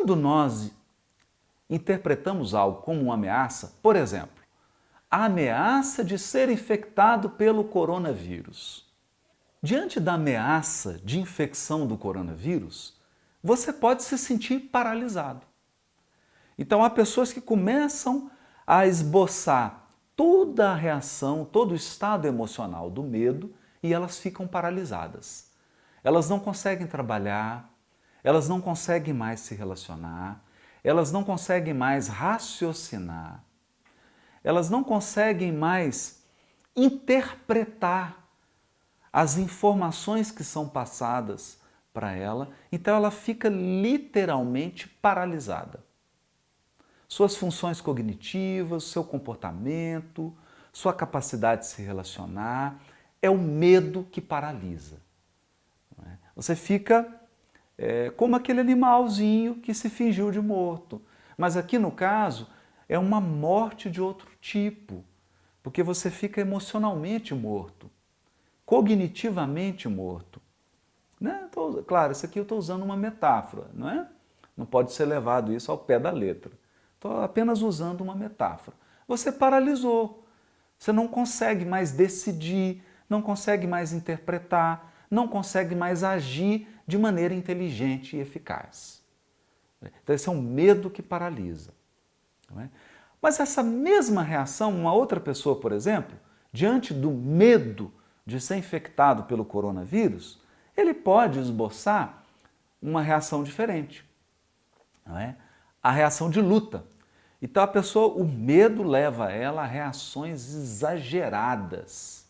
quando nós interpretamos algo como uma ameaça, por exemplo, a ameaça de ser infectado pelo coronavírus. Diante da ameaça de infecção do coronavírus, você pode se sentir paralisado. Então, há pessoas que começam a esboçar toda a reação, todo o estado emocional do medo e elas ficam paralisadas. Elas não conseguem trabalhar, elas não conseguem mais se relacionar, elas não conseguem mais raciocinar, elas não conseguem mais interpretar as informações que são passadas para ela, então ela fica literalmente paralisada. Suas funções cognitivas, seu comportamento, sua capacidade de se relacionar, é o medo que paralisa. Você fica como aquele animalzinho que se fingiu de morto. Mas aqui no caso é uma morte de outro tipo, porque você fica emocionalmente morto, cognitivamente morto. Né? Claro, isso aqui eu estou usando uma metáfora, não é? Não pode ser levado isso ao pé da letra. Estou apenas usando uma metáfora. Você paralisou, você não consegue mais decidir, não consegue mais interpretar, não consegue mais agir de maneira inteligente e eficaz. Então esse é um medo que paralisa. Não é? Mas essa mesma reação, uma outra pessoa, por exemplo, diante do medo de ser infectado pelo coronavírus, ele pode esboçar uma reação diferente. Não é? A reação de luta. Então a pessoa, o medo leva ela a reações exageradas.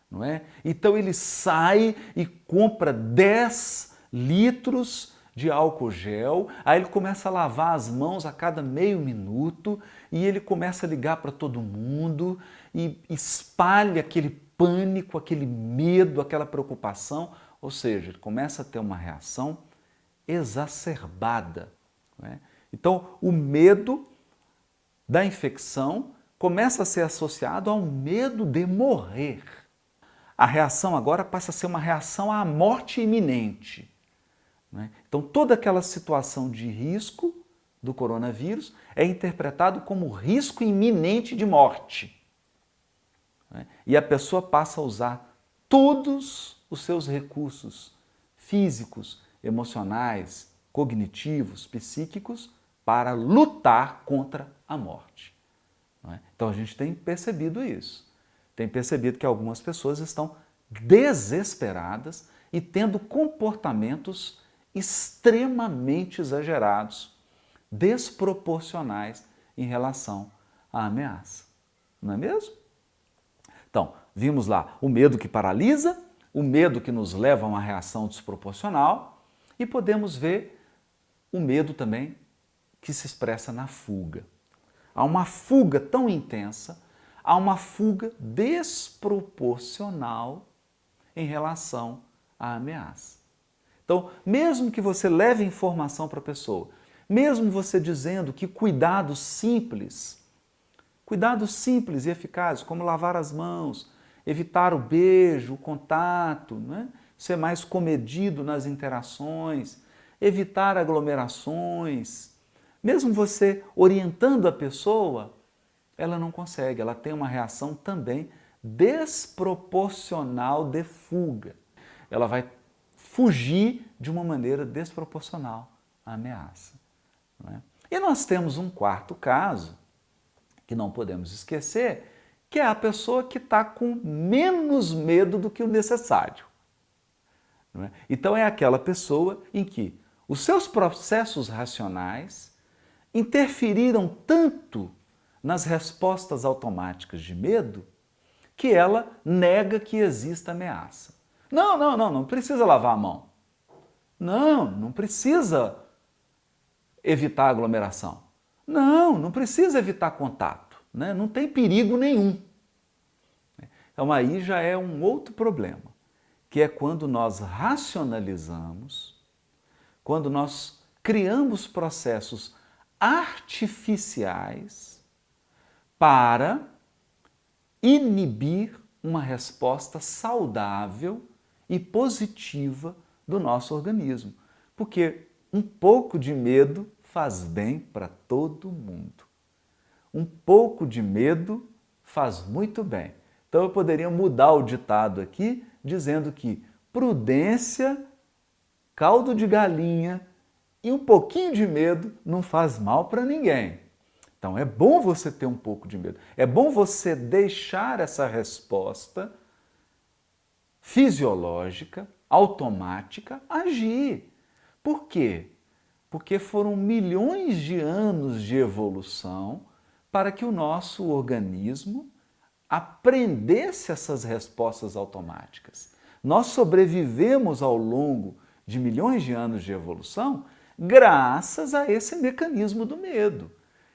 Não é? Então ele sai e compra 10 litros de álcool gel, aí ele começa a lavar as mãos a cada meio minuto e ele começa a ligar para todo mundo e espalha aquele pânico, aquele medo, aquela preocupação, ou seja, ele começa a ter uma reação exacerbada. Não é? Então o medo da infecção começa a ser associado ao medo de morrer. A reação agora passa a ser uma reação à morte iminente. Né? Então toda aquela situação de risco do coronavírus é interpretado como risco iminente de morte. Né? E a pessoa passa a usar todos os seus recursos físicos, emocionais, cognitivos, psíquicos para lutar contra a morte. Não é? Então a gente tem percebido isso. Tem percebido que algumas pessoas estão desesperadas e tendo comportamentos extremamente exagerados, desproporcionais em relação à ameaça. Não é mesmo? Então, vimos lá o medo que paralisa, o medo que nos leva a uma reação desproporcional e podemos ver o medo também que se expressa na fuga. Há uma fuga tão intensa, há uma fuga desproporcional em relação à ameaça. Então, mesmo que você leve informação para a pessoa, mesmo você dizendo que cuidados simples e eficazes, como lavar as mãos, evitar o beijo, o contato, né? Ser mais comedido nas interações, evitar aglomerações, mesmo você orientando a pessoa, ela não consegue, ela tem uma reação também desproporcional de fuga. Ela vai fugir de uma maneira desproporcional à ameaça. Não é? E nós temos um quarto caso, que não podemos esquecer, que é a pessoa que está com menos medo do que o necessário. Não é? Então é aquela pessoa em que os seus processos racionais interferiram tanto nas respostas automáticas de medo que ela nega que exista ameaça. Não precisa lavar a mão. Não precisa evitar aglomeração. Não precisa evitar contato. Né? Não tem perigo nenhum. Então aí já é um outro problema, que é quando nós racionalizamos, quando nós criamos processos artificiais para inibir uma resposta saudável e positiva do nosso organismo. Porque um pouco de medo faz bem para todo mundo. Um pouco de medo faz muito bem. Então eu poderia mudar o ditado aqui, dizendo que prudência, caldo de galinha e um pouquinho de medo não faz mal para ninguém. Então é bom você ter um pouco de medo. É bom você deixar essa resposta fisiológica, automática, agir. Por quê? Porque foram milhões de anos de evolução para que o nosso organismo aprendesse essas respostas automáticas. Nós sobrevivemos ao longo de milhões de anos de evolução graças a esse mecanismo do medo.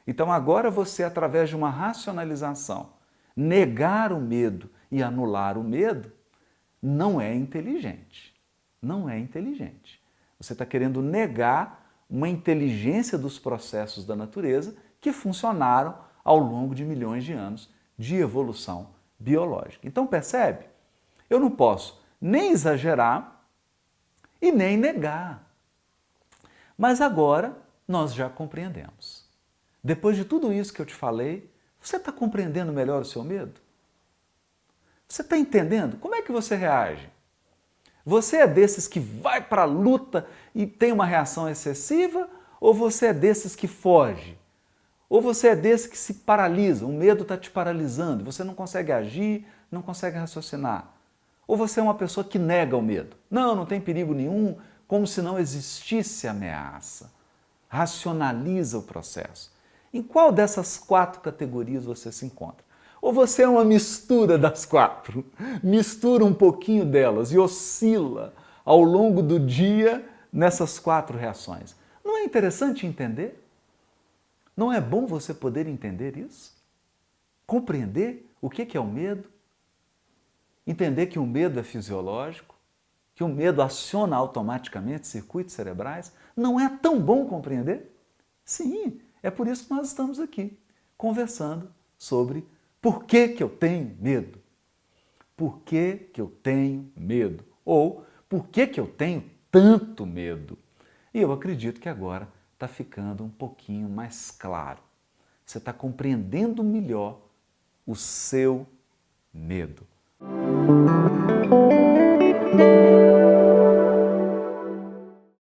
Então agora você, através de uma racionalização, negar o medo e anular o medo, não é inteligente. Não é inteligente. Você está querendo negar uma inteligência dos processos da natureza que funcionaram ao longo de milhões de anos de evolução biológica. Então percebe? Eu não posso nem exagerar e nem negar. Mas agora nós já compreendemos. Depois de tudo isso que eu te falei, você está compreendendo melhor o seu medo? Você está entendendo? Como é que você reage? Você é desses que vai para a luta e tem uma reação excessiva? Ou você é desses que foge? Ou você é desses que se paralisa? O medo está te paralisando, você não consegue agir, não consegue raciocinar. Ou você é uma pessoa que nega o medo? Não, não tem perigo nenhum, como se não existisse ameaça. Racionaliza o processo. Em qual dessas 4 categorias você se encontra? Ou você é uma mistura das 4? Mistura um pouquinho delas e oscila ao longo do dia nessas 4 reações. Não é interessante entender? Não é bom você poder entender isso? Compreender o que é o medo? Entender que o medo é fisiológico? Que o medo aciona automaticamente circuitos cerebrais? Não é tão bom compreender? Sim, é por isso que nós estamos aqui, conversando sobre por que eu tenho medo. Por que eu tenho medo? Ou por que eu tenho tanto medo? E eu acredito que agora está ficando um pouquinho mais claro. Você está compreendendo melhor o seu medo.